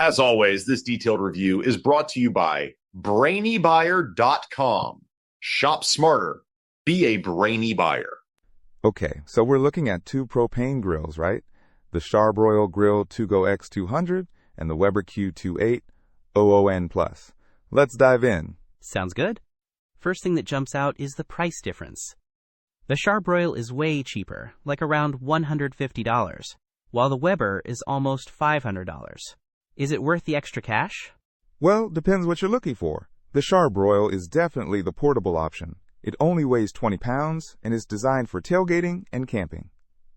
As always, this detailed review is brought to you by BrainyBuyer.com. Shop smarter. Be a brainy buyer. Okay, so we're looking at two propane grills, right? The Charbroil Grill2Go X200 and the Weber Q28 OON+. Let's dive in. Sounds good. First thing that jumps out is the price difference. The Charbroil is way cheaper, like around $150, while the Weber is almost $500. Is it worth the extra cash? Well, depends what you're looking for. The Charbroil is definitely the portable option. It only weighs 20 pounds and is designed for tailgating and camping.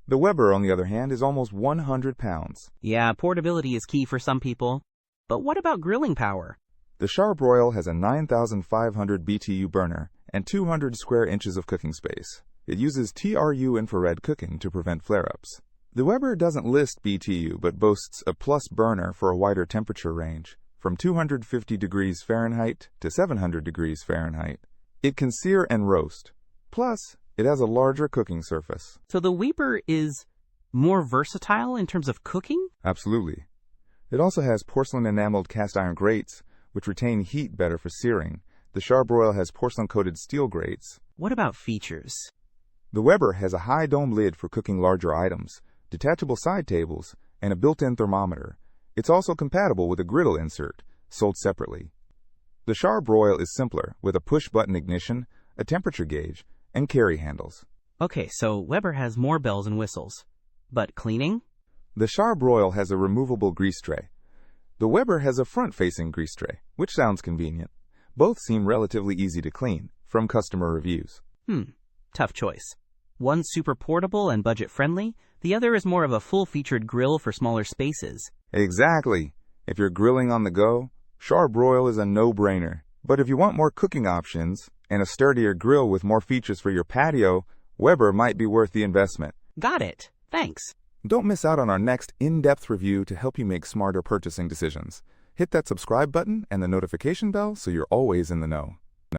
The Weber, on the other hand, is almost 100 pounds. Yeah, portability is key for some people. But what about grilling power? The Charbroil has a 9,500 BTU burner and 200 square inches of cooking space. It uses TRU infrared cooking to prevent flare-ups. The Weber doesn't list BTU but boasts a plus burner for a wider temperature range, from 250 degrees Fahrenheit to 700 degrees Fahrenheit. It can sear and roast. Plus, it has a larger cooking surface. So the Weber is more versatile in terms of cooking? Absolutely. It also has porcelain enameled cast iron grates, which retain heat better for searing. The Charbroil has porcelain-coated steel grates. What about features? The Weber has a high dome lid for cooking larger items, detachable side tables, and a built-in thermometer. It's also compatible with a griddle insert, sold separately. The Charbroil is simpler, with a push-button ignition, a temperature gauge, and carry handles. Okay, so Weber has more bells and whistles. But cleaning? The Charbroil has a removable grease tray. The Weber has a front-facing grease tray, which sounds convenient. Both seem relatively easy to clean, from customer reviews. Tough choice. One's super portable and budget-friendly, the other is more of a full-featured grill for smaller spaces. Exactly. If you're grilling on the go, Charbroil is a no-brainer. But if you want more cooking options and a sturdier grill with more features for your patio, Weber might be worth the investment. Got it. Thanks. Don't miss out on our next in-depth review to help you make smarter purchasing decisions. Hit that subscribe button and the notification bell so you're always in the know.